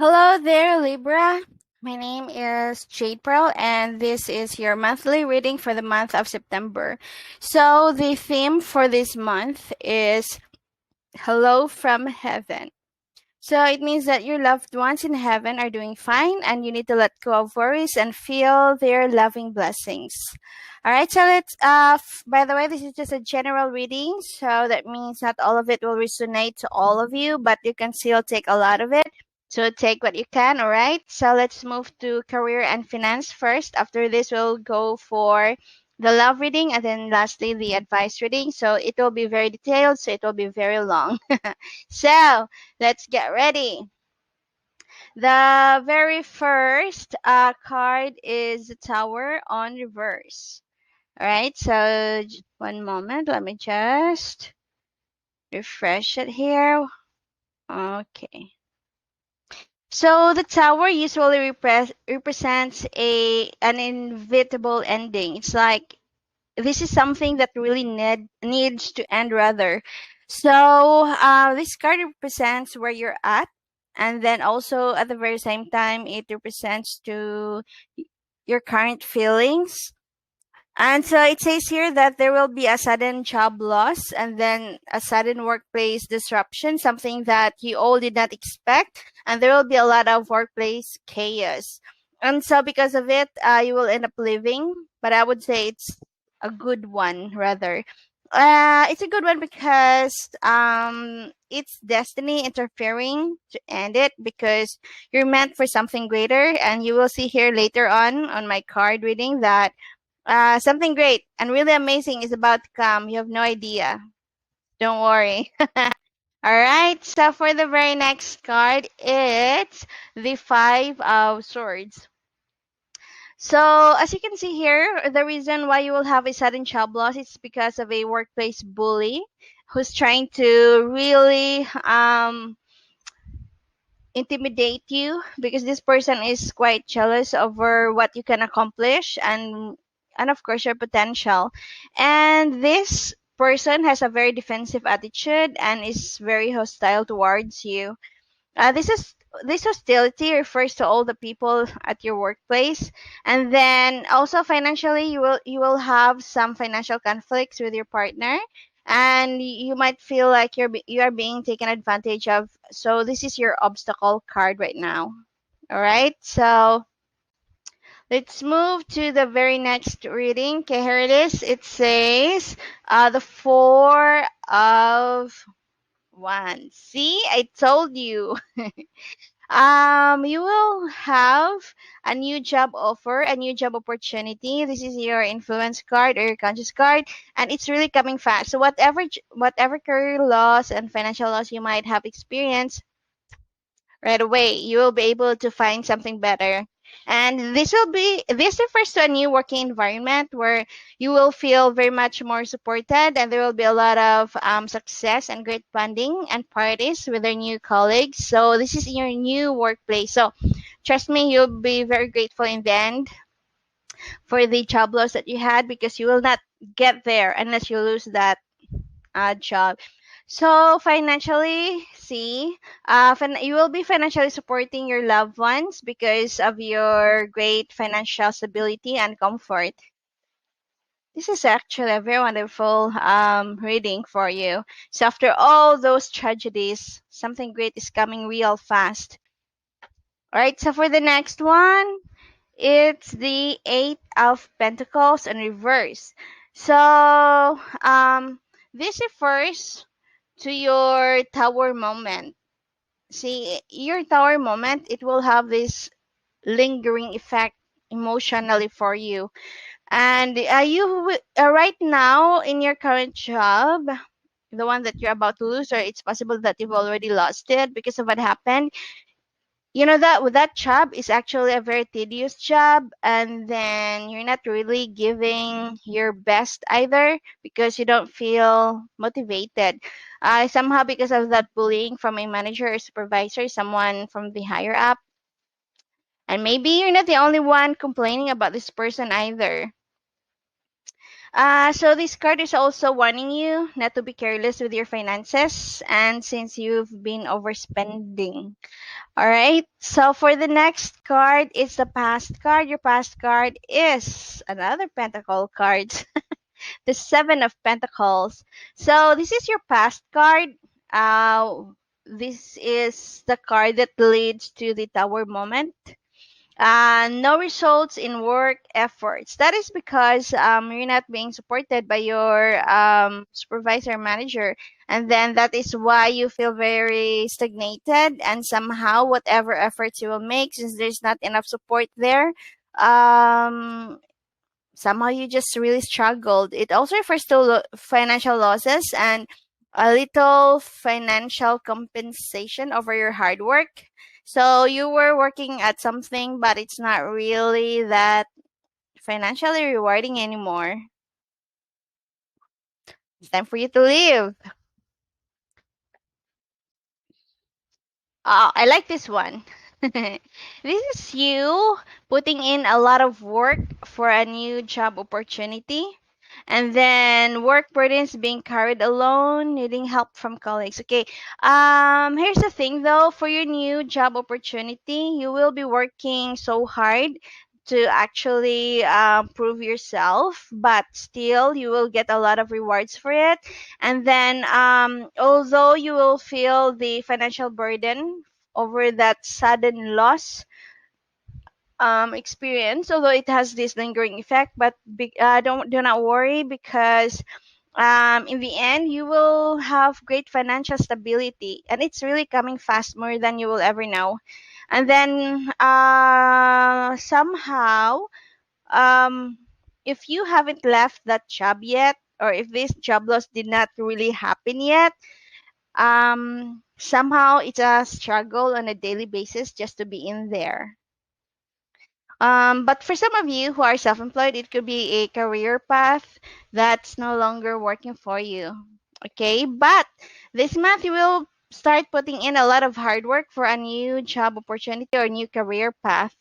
Hello there, Libra. My name is Jade Pearl, and this is your monthly reading for the month of September. So, the theme for this month is Hello from Heaven. So, it means that your loved ones in heaven are doing fine, and you need to let go of worries and feel their loving blessings. All right, so by the way, this is just a general reading, so that means not all of it will resonate to all of you, but you can still take a lot of it. So take what you can, all right? So let's move to career and finance first. After this, we'll go for the love reading and then lastly the advice reading. So it will be very detailed, so it will be very long. So let's get ready. The very first card is the Tower on reverse. All right, so one moment. Let me just refresh it here. Okay. So the tower usually represents an inevitable ending. It's like this is something that really needs to end rather. So this card represents where you're at, and then also at the very same time it represents to your current feelings. And so it says here that there will be a sudden job loss and then a sudden workplace disruption, something that you all did not expect. And there will be a lot of workplace chaos. And so because of it, you will end up leaving. But I would say it's a good one, rather. It's a good one because it's destiny interfering to end it because you're meant for something greater. And you will see here later on my card reading that something great and really amazing is about to come. You have no idea. Don't worry. All right. So for the very next card, it's the Five of Swords. So as you can see here, the reason why you will have a sudden job loss is because of a workplace bully who's trying to really intimidate you because this person is quite jealous over what you can accomplish and of course your potential, and this person has a very defensive attitude and is very hostile towards you. This hostility refers to all the people at your workplace, and then also financially you will have some financial conflicts with your partner, and you might feel like you are being taken advantage of. So this is your obstacle card right now. All right, so let's move to the very next reading. Okay, here it is. It says the Four of Wands. See, I told you. You will have a new job offer, a new job opportunity. This is your influence card or your conscious card, and it's really coming fast. So whatever career loss and financial loss you might have experienced right away, you will be able to find something better. And this refers to a new working environment where you will feel very much more supported, and there will be a lot of success and great bonding and parties with your new colleagues. So this is your new workplace. So trust me, you'll be very grateful in the end for the job loss that you had because you will not get there unless you lose that job. So financially, see, you will be financially supporting your loved ones because of your great financial stability and comfort. This is actually a very wonderful reading for you. So after all those tragedies, something great is coming real fast. All right, so for the next one, it's the Eight of Pentacles in reverse. So this refers to your tower moment. See, your tower moment, it will have this lingering effect emotionally for you. And right now in your current job, the one that you're about to lose, or it's possible that you've already lost it because of what happened. You know that with that job is actually a very tedious job, and then you're not really giving your best either because you don't feel motivated. Somehow because of that bullying from a manager or supervisor, someone from the higher up, and maybe you're not the only one complaining about this person either. So this card is also warning you not to be careless with your finances, and since you've been overspending. All right. So for the next card, it's the past card. Your past card is another Pentacle card, the Seven of Pentacles. So this is your past card. This is the card that leads to the Tower moment. No results in work efforts. That is because you're not being supported by your supervisor manager. And then that is why you feel very stagnated. And somehow, whatever efforts you will make, since there's not enough support there, um, somehow you just really struggled. It also refers to financial losses and a little financial compensation over your hard work. So you were working at something, but it's not really that financially rewarding anymore. It's time for you to leave. Oh, I like this one. This is you putting in a lot of work for a new job opportunity. And then work burdens being carried alone, needing help from colleagues. Okay. Here's the thing though, for your new job opportunity, you will be working so hard to actually prove yourself, but still you will get a lot of rewards for it. And then although you will feel the financial burden over that sudden loss experience, although it has this lingering effect, but do not worry because in the end you will have great financial stability, and it's really coming fast more than you will ever know. And then somehow, um, if you haven't left that job yet, or if this job loss did not really happen yet, somehow it's a struggle on a daily basis just to be in there. But for some of you who are self-employed, it could be a career path that's no longer working for you. Okay, but this month you will start putting in a lot of hard work for a new job opportunity or new career path.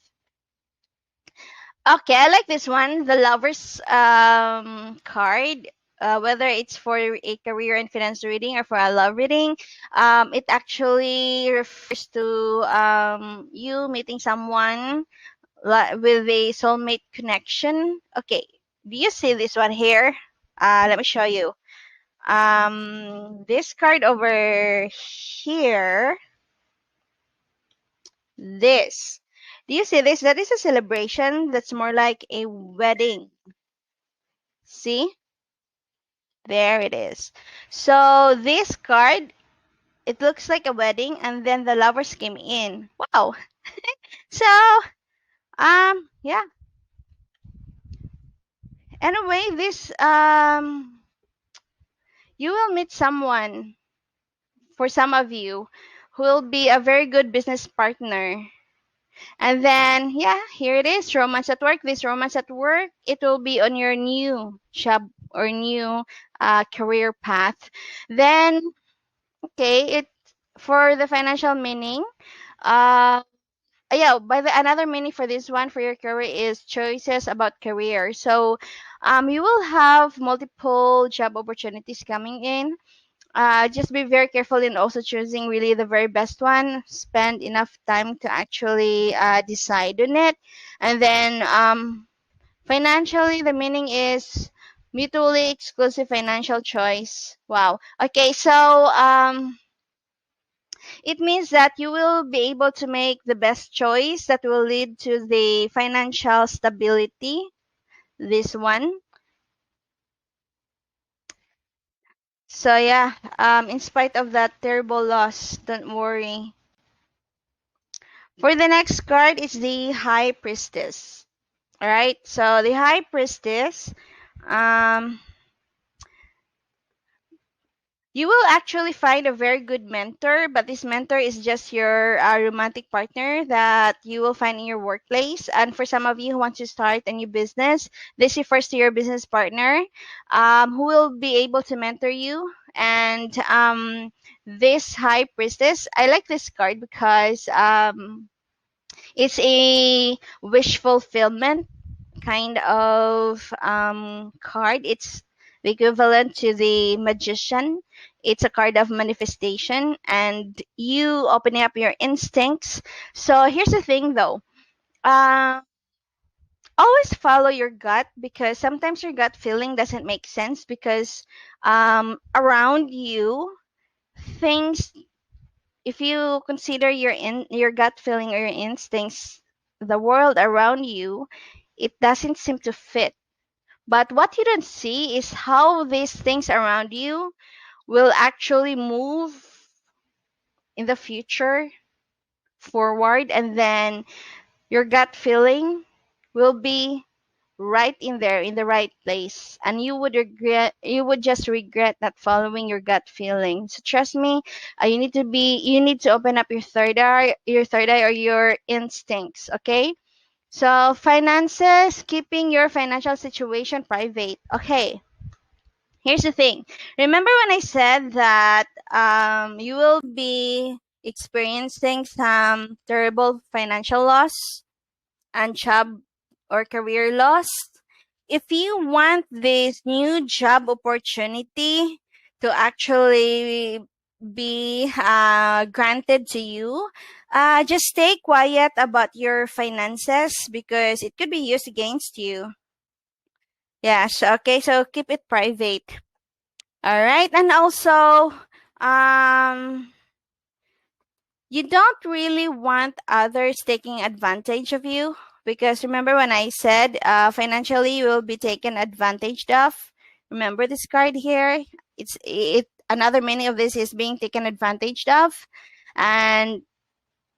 Okay, I like this one, the Lovers card. Whether it's for a career and finance reading or for a love reading, it actually refers to you meeting someone with a soulmate connection. Okay, do you see this one here? Let me show you. This card over here, this. Do you see this? That is a celebration. That's more like a wedding. See? There it is. So this card, it looks like a wedding, and then the lovers came in. Wow. So, yeah. Anyway, this you will meet someone for some of you who will be a very good business partner. And then, yeah, here it is, romance at work. This romance at work, it will be on your new job or new career path. Then, okay, it for the financial meaning. Uh, yeah, by the another meaning for this one for your career is choices about career. So, you will have multiple job opportunities coming in. Just be very careful in also choosing really the very best one. Spend enough time to actually decide on it. And then financially, the meaning is mutually exclusive financial choice. Wow. Okay, so it means that you will be able to make the best choice that will lead to the financial stability. This one. So yeah, in spite of that terrible loss, don't worry. For the next card, it's the High Priestess. All right. So the High Priestess, um, you will actually find a very good mentor, but this mentor is just your romantic partner that you will find in your workplace. And for some of you who want to start a new business, this refers to your business partner, who will be able to mentor you. And this High Priestess, I like this card because it's a wish fulfillment. kind of card. It's the equivalent to the magician. It's a card of manifestation and you opening up your instincts. So here's the thing though. Uh, Always follow your gut because sometimes your gut feeling doesn't make sense because around you things, if you consider your gut feeling or your instincts, the world around you, it doesn't seem to fit. But what you don't see is how these things around you will actually move in the future forward, and then your gut feeling will be right in there in the right place, and you would just regret not following your gut feeling. So trust me, you need to open up your third eye or your instincts, okay? So finances, keeping your financial situation private. Okay, here's the thing. Remember when I said that you will be experiencing some terrible financial loss and job or career loss? If you want this new job opportunity to actually be granted to you, just stay quiet about your finances because it could be used against you. Yes, okay, so keep it private. All right, and also, um, you don't really want others taking advantage of you because remember when I said financially you will be taken advantage of. Remember this card here. It another meaning of this is being taken advantage of, and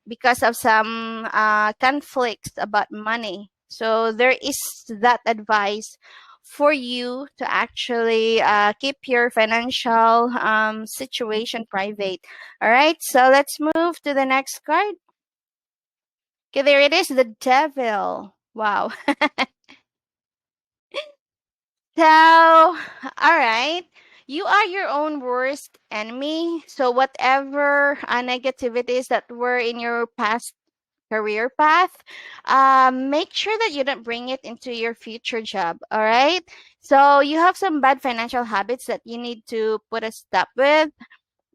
because of some conflicts about money. So there is that advice for you to actually keep your financial situation private. All right, so let's move to the next card. Okay, there it is, the devil. Wow. So, all right. You are your own worst enemy. So, whatever negativities that were in your past career path, make sure that you don't bring it into your future job. All right. So, you have some bad financial habits that you need to put a stop with.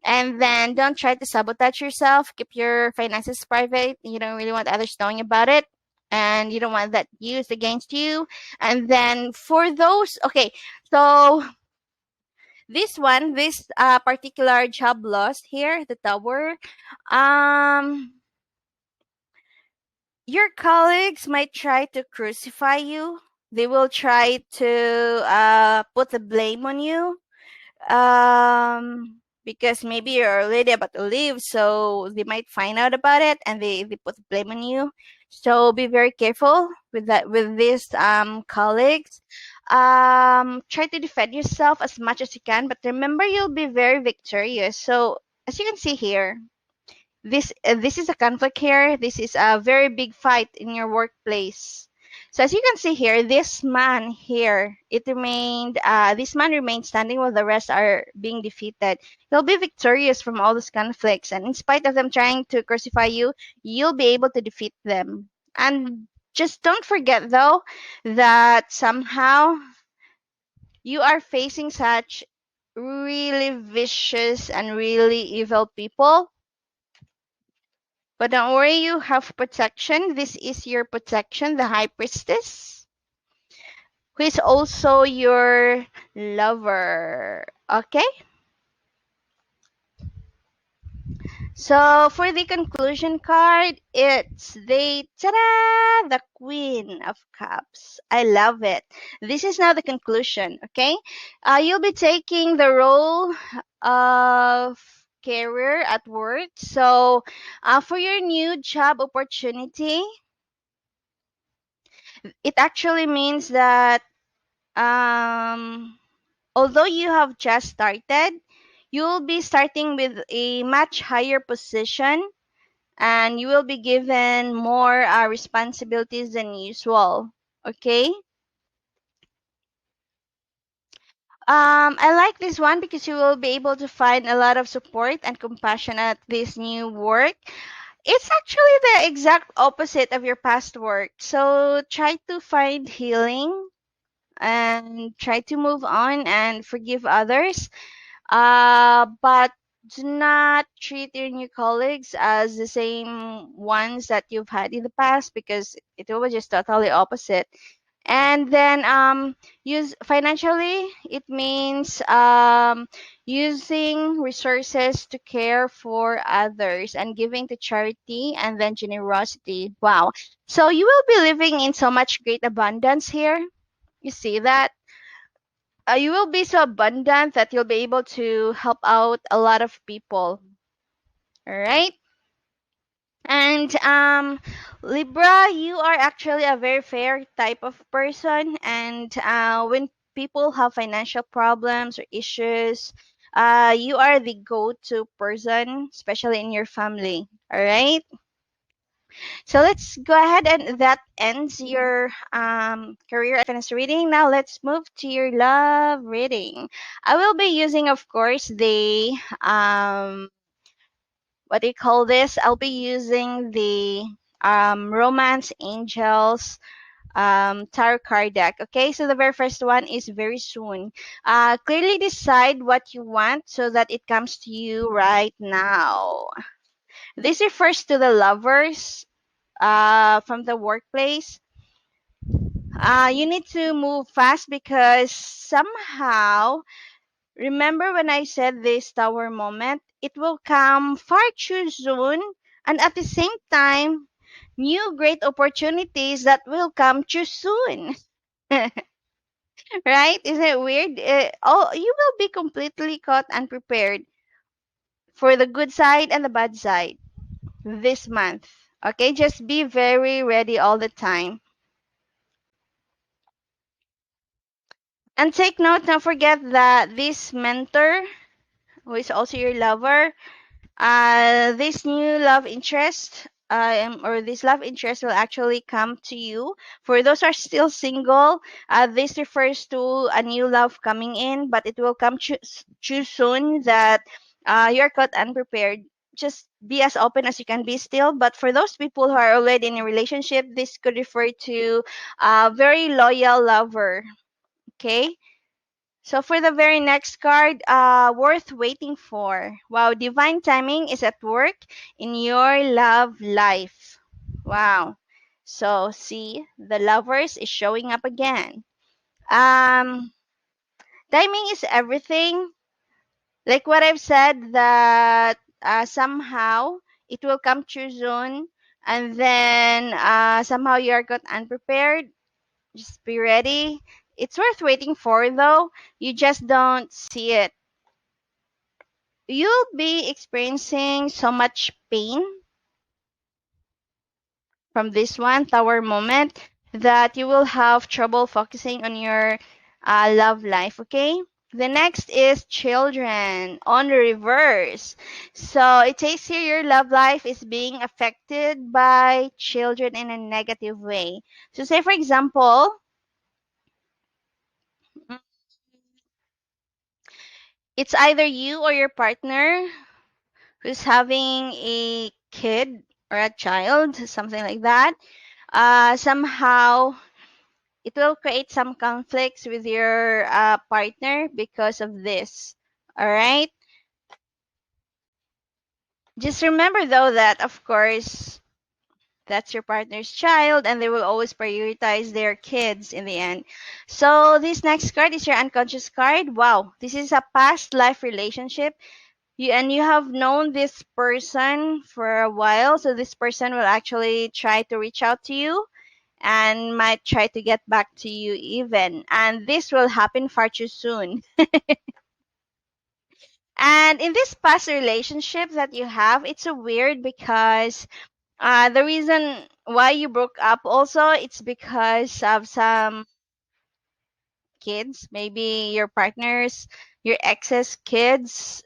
And then don't try to sabotage yourself. Keep your finances private. You don't really want others knowing about it. And you don't want that used against you. And then for those, okay, so this particular job loss here, the tower, um, your colleagues might try to crucify you. They will try to put the blame on you because maybe you're already about to leave, so they might find out about it and they put blame on you. So be very careful with that, with these colleagues. Try to defend yourself as much as you can, but remember you'll be very victorious. So as you can see here, this is a conflict here. This is a very big fight in your workplace. So as you can see here, this man here, this man remained standing while the rest are being defeated. He'll be victorious from all these conflicts, and in spite of them trying to crucify you, you'll be able to defeat them. And just don't forget though that somehow you are facing such really vicious and really evil people. But don't worry, you have protection. This is your protection, the High Priestess, who is also your lover. Okay? So for the conclusion card, it's the Queen of Cups. I love it. This is now the conclusion, okay? You'll be taking the role of career at work. So for your new job opportunity, it actually means that although you have just started, you will be starting with a much higher position and you will be given more responsibilities than usual. Okay? I like this one because you will be able to find a lot of support and compassion at this new work. It's actually the exact opposite of your past work. So try to find healing and try to move on and forgive others. But do not treat your new colleagues as the same ones that you've had in the past, because it will be just totally opposite. And then use financially, it means using resources to care for others and giving to charity and then generosity. Wow. So you will be living in so much great abundance here. You see that? You will be so abundant that you'll be able to help out a lot of people. All right. And Libra, you are actually a very fair type of person. And when people have financial problems or issues, you are the go-to person, especially in your family. All right. So let's go ahead, and that ends your career and finance reading. Now let's move to your love reading. I will be using, of course, the what do you call this? I'll be using the Romance Angels tarot card deck. Okay, so the very first one is very soon. Clearly decide what you want so that it comes to you right now. This refers to the lovers from the workplace. You need to move fast because somehow, remember when I said this tower moment, it will come far too soon, and at the same time, new great opportunities that will come too soon. Right? Isn't it weird? Oh, you will be completely caught unprepared for the good side and the bad side this month. Okay, just be very ready all the time. And take note, don't forget that this mentor, who is also your lover, this new love interest, or this love interest will actually come to you. For those who are still single, this refers to a new love coming in, but it will come too soon that you're caught unprepared. Just be as open as you can be still. But for those people who are already in a relationship, this could refer to a very loyal lover. Okay? So for the very next card, worth waiting for. Wow, divine timing is at work in your love life. Wow. So see, the lovers is showing up again. Um, timing is everything. Like what I've said, that somehow it will come too soon, and then somehow you are got unprepared. Just be ready. It's worth waiting for, though. You just don't see it. You'll be experiencing so much pain from this one tower moment that you will have trouble focusing on your love life. Okay, the next is children on the reverse. So it says here your love life is being affected by children in a negative way. So say for example, mm, it's either you or your partner who's having a kid or a child, something like that. Somehow it will create some conflicts with your partner because of this. All right. Just remember though that of course that's your partner's child and they will always prioritize their kids in the end. So this next card is your unconscious card. Wow, this is a past life relationship. You have known this person for a while, so this person will actually try to reach out to you and might try to get back to you even. And this will happen far too soon. And in this past relationship that you have, it's so weird because the reason why you broke up also, it's because of some kids, maybe your partner's, your ex's kids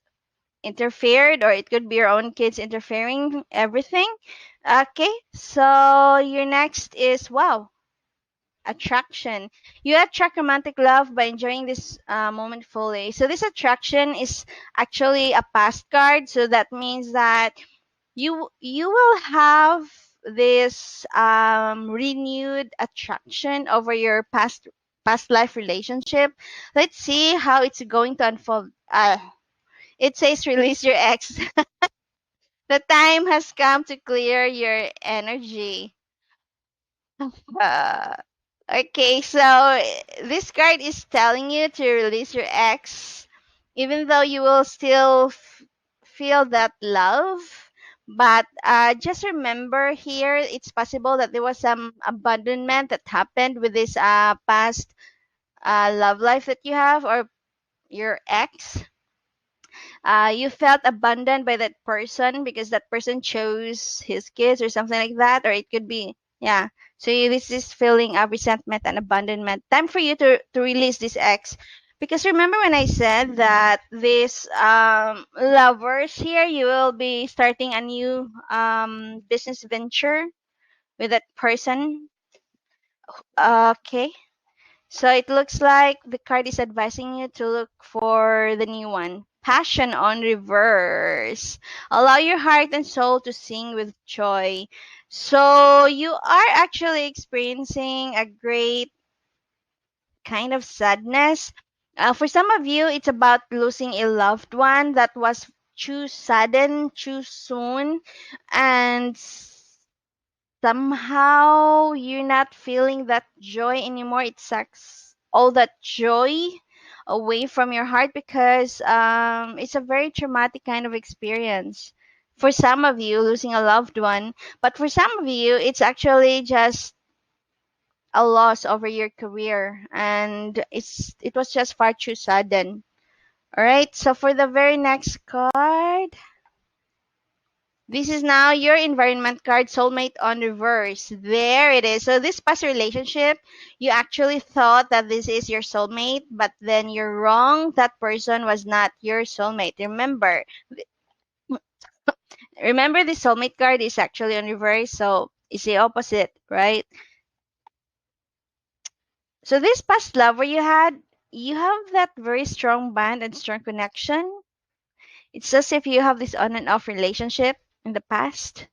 interfered, or it could be your own kids interfering everything. Okay, so your next is wow, attraction. You attract romantic love by enjoying this moment fully. So this attraction is actually a past card. So that means that you will have this renewed attraction over your past life relationship. Let's see how it's going to unfold. It says release your ex. The time has come to clear your energy. Uh, okay, so this card is telling you to release your ex, even though you will still feel that love. But just remember here, it's possible that there was some abandonment that happened with this past love life that you have or your ex. You felt abandoned by that person because that person chose his kids or something like that, or it could be, yeah. So this is feeling of resentment and abandonment. Time for you to release this ex, because remember when I said that this lovers here, you will be starting a new business venture with that person. Okay. So it looks like the card is advising you to look for the new one. Passion on reverse. Allow your heart and soul to sing with joy. So you are actually experiencing a great kind of sadness. For some of you, it's about losing a loved one that was too sudden, too soon, and somehow you're not feeling that joy anymore. It sucks all that joy away from your heart because it's a very traumatic kind of experience. For some of you, losing a loved one, but for some of you, it's actually just a loss over your career, and it was just far too sudden. All right. So for the very next card. This is now your environment card, soulmate on reverse. There it is. So this past relationship, you actually thought that this is your soulmate, but then you're wrong. That person was not your soulmate. Remember the soulmate card is actually on reverse, so it's the opposite, right? So this past lover you had, you have that very strong bond and strong connection. It's as if you have this on and off relationship in the past.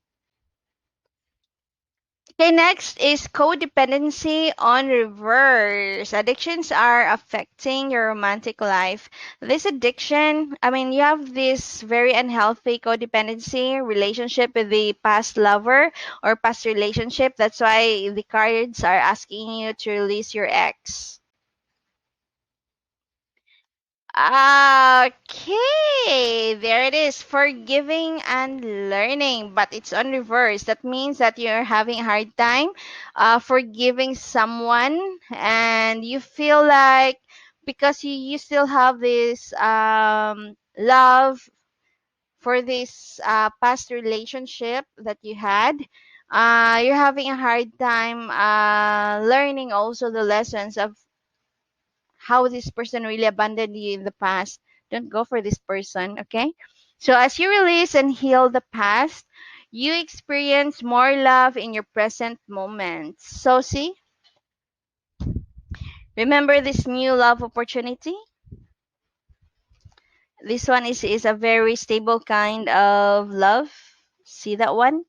Okay, next is codependency on reverse. Addictions are affecting your romantic life. This addiction, I mean, you have this very unhealthy codependency relationship with the past lover or past relationship. That's why the cards are asking you to release your ex. Okay, there it is. Forgiving and learning, but it's on reverse. That means that you're having a hard time forgiving someone, and you feel like because you still have this love for this past relationship that you had. You're having a hard time learning also the lessons of how this person really abandoned you in the past. Don't go for this person, okay? So as you release and heal the past, you experience more love in your present moments. So see, remember this new love opportunity? This one is a very stable kind of love. See that one?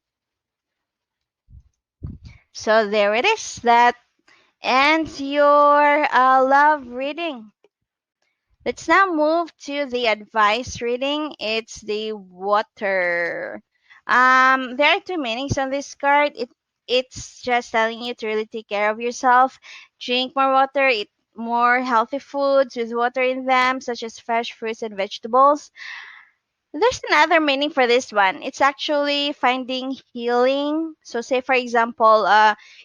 So there it is. That ends your love reading. Let's now move to the advice reading. It's the water. There are two meanings on this card. It's just telling you to really take care of yourself, drink more water, eat more healthy foods with water in them, such as fresh fruits and vegetables. There's another meaning for this one. It's actually finding healing. So, say for example,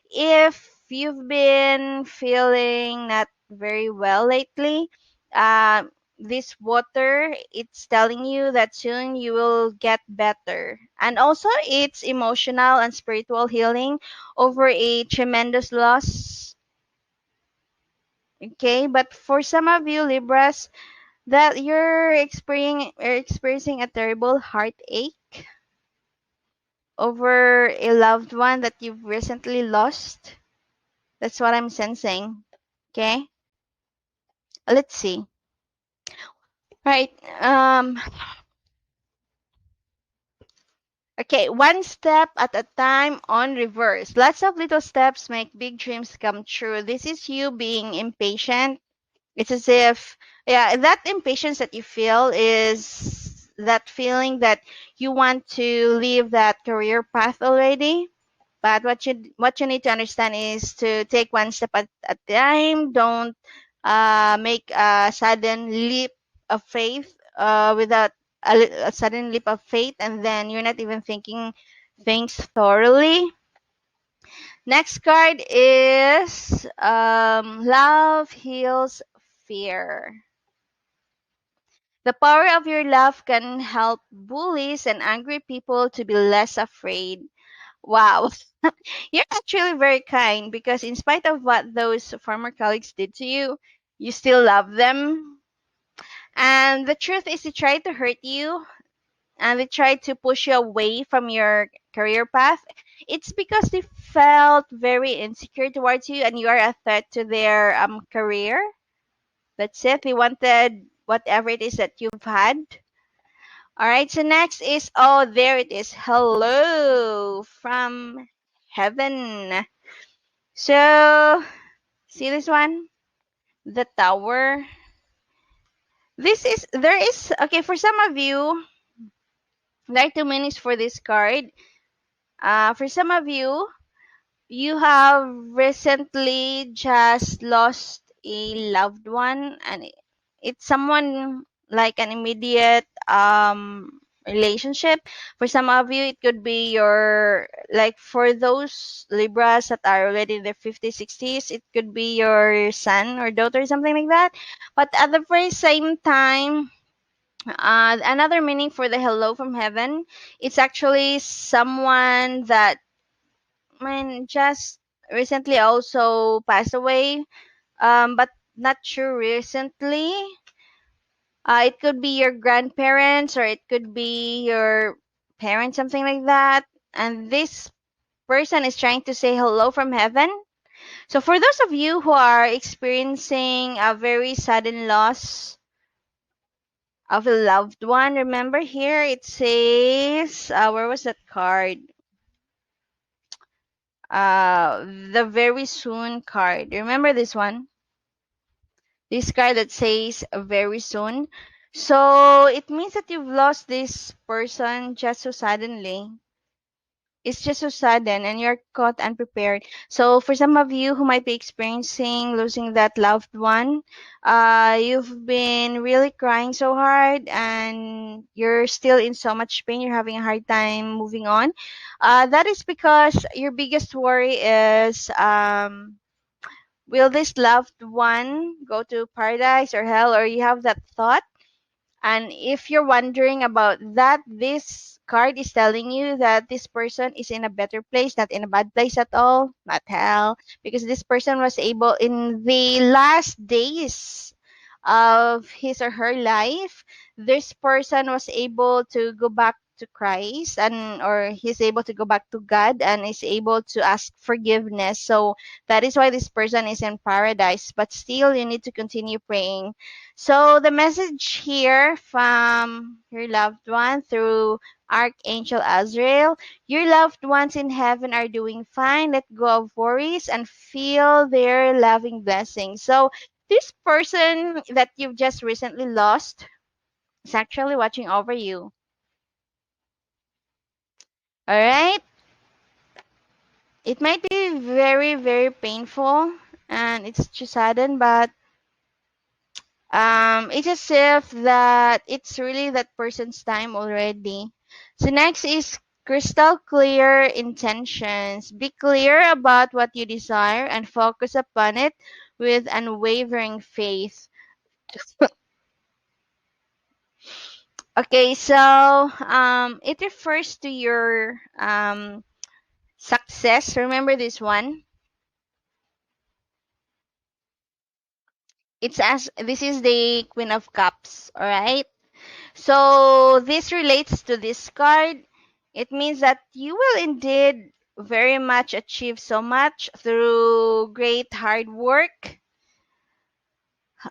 if you've been feeling not very well lately, uh, this water, it's telling you that soon you will get better. And also, it's emotional and spiritual healing over a tremendous loss. Okay, but for some of you Libras, that you're experiencing a terrible heartache over a loved one that you've recently lost. That's what I'm sensing. Okay? Let's see. Right. Okay, one step at a time on reverse. Lots of little steps make big dreams come true. This is you being impatient. It's as if, yeah, that impatience that you feel is that feeling that you want to leave that career path already. But what you need to understand is to take one step at a time. Don't make a sudden leap of faith without a sudden leap of faith, and then you're not even thinking things thoroughly. Next card is love heals fear. The power of your love can help bullies and angry people to be less afraid. Wow. You're actually very kind because in spite of what those former colleagues did to you, you still love them. And the truth is they tried to hurt you and they tried to push you away from your career path. It's because they felt very insecure towards you and you are a threat to their career. That's it. They wanted whatever it is that you've had. All right, so next is, oh, there it is. Hello from heaven. So, see this one? The tower. There is, okay, for some of you, there are 2 minutes for this card. For some of you, you have recently just lost a loved one, and it's someone like an immediate relationship. For some of you, it could be your, like for those Libras that are already in their 50s, 60s, it could be your son or daughter, something like that. But at the very same time, another meaning for the hello from heaven, it's actually someone that, I mean, just recently also passed away, but not too recently. It could be your grandparents or it could be your parents, something like that. And this person is trying to say hello from heaven. So for those of you who are experiencing a very sudden loss of a loved one, remember here it says, where was that card? The very soon card. Remember this one? This card that says very soon. So it means that you've lost this person just so suddenly. It's just so sudden and you're caught unprepared. So for some of you who might be experiencing losing that loved one, you've been really crying so hard and you're still in so much pain. You're having a hard time moving on. That is because your biggest worry is, will this loved one go to paradise or hell, or you have that thought. And if you're wondering about that, this card is telling you that this person is in a better place, not in a bad place at all, not hell, because this person was able in the last days of his or her life, this person was able to go back to Christ, and or he's able to go back to God and is able to ask forgiveness. So that is why this person is in paradise, but still you need to continue praying. So the message here from your loved one through Archangel Azrael, your loved ones in heaven are doing fine. Let go of worries and feel their loving blessings. So this person that you've just recently lost is actually watching over you. All right? It might be very, very painful and it's too sudden, but it's as if that it's really that person's time already. So next is crystal clear intentions. Be clear about what you desire and focus upon it with unwavering faith. Okay, so it refers to your success. Remember this one? It's as this is the Queen of Cups, all right? So this relates to this card. It means that you will indeed very much achieve so much through great hard work.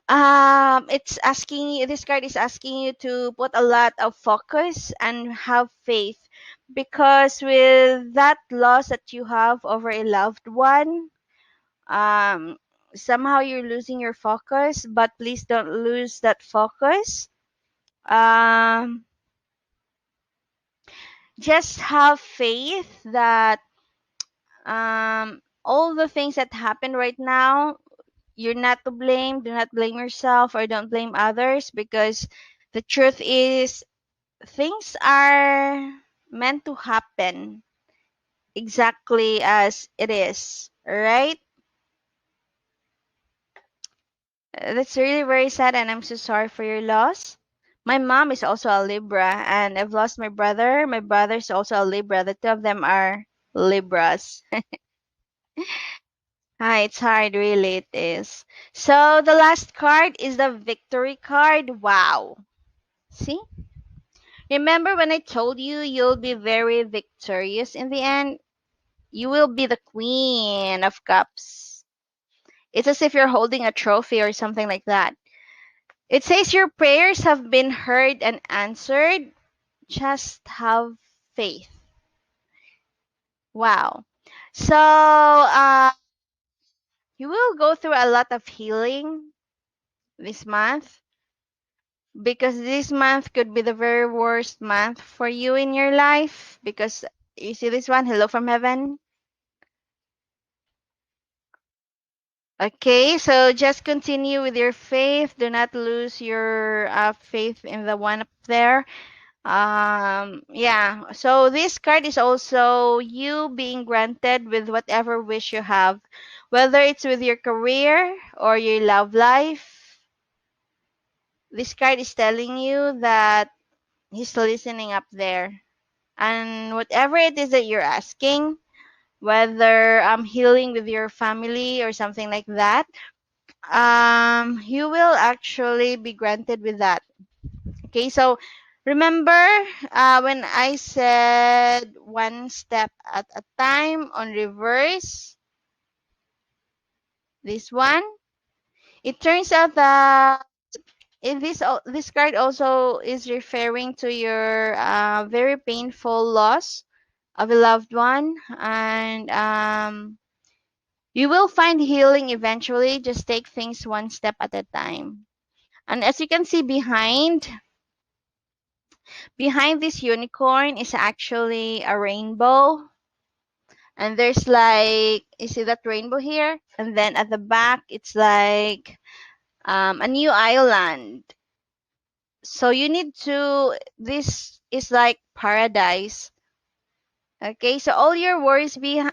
It's asking you, this card is asking you to put a lot of focus and have faith because with that loss that you have over a loved one, um, somehow you're losing your focus, but please don't lose that focus. Um, just have faith that all the things that happen right now, you're not to blame. Do not blame yourself or don't blame others, because the truth is things are meant to happen exactly as it is, right? That's really very sad, and I'm so sorry for your loss. My mom is also a Libra, and I've lost my brother. My brother's also a Libra. The two of them are Libras. Ah, it's hard, really, it is. So the last card is the victory card. Wow. See? Remember when I told you you'll be very victorious in the end? You will be the Queen of Cups. It's as if you're holding a trophy or something like that. It says your prayers have been heard and answered. Just have faith. Wow. So, you will go through a lot of healing this month, because this month could be the very worst month for you in your life, because you see this one, hello from heaven. Okay, so just continue with your faith. Do not lose your faith in the one up there. Yeah, so this card is also you being granted with whatever wish you have, whether it's with your career or your love life. This card is telling you that he's listening up there. And whatever it is that you're asking, whether healing with your family or something like that, you will actually be granted with that. Okay, so remember when I said one step at a time on reverse, this one, it turns out that in this card also is referring to your very painful loss of a loved one, and you will find healing eventually. Just take things one step at a time. And as you can see behind this unicorn is actually a rainbow. And there's like, you see that rainbow here? And then at the back, it's like a new island. So you need to, this is like paradise. Okay, so all your worries behind,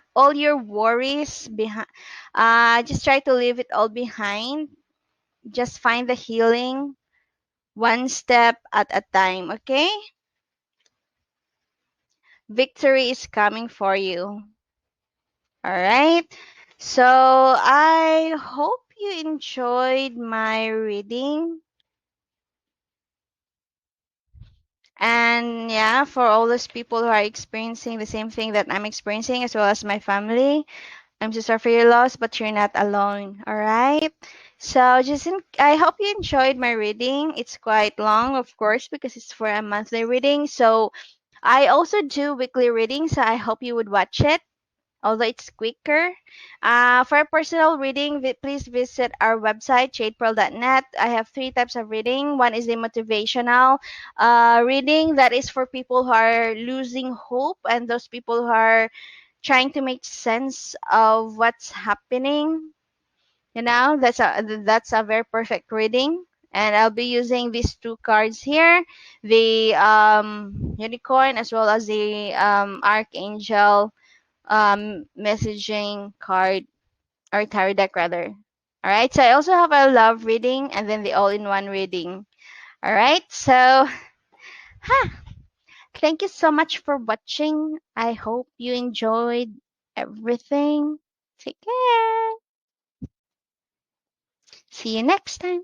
just try to leave it all behind. Just find the healing one step at a time, okay? Victory is coming for you. All right. So I hope you enjoyed my reading. And yeah, for all those people who are experiencing the same thing that I'm experiencing, as well as my family, I'm so sorry for your loss, but you're not alone. All right. So I hope you enjoyed my reading. It's quite long, of course, because it's for a monthly reading. So I also do weekly readings, so I hope you would watch it, although it's quicker. For a personal reading, please visit our website, shadepearl.net. I have three types of reading. One is the motivational reading that is for people who are losing hope and those people who are trying to make sense of what's happening. That's a very perfect reading. And I'll be using these two cards here, the unicorn as well as the archangel messaging card, or tarot deck rather. All right. So I also have a love reading and then the all-in-one reading. All right. So, huh, thank you so much for watching. I hope you enjoyed everything. Take care. See you next time.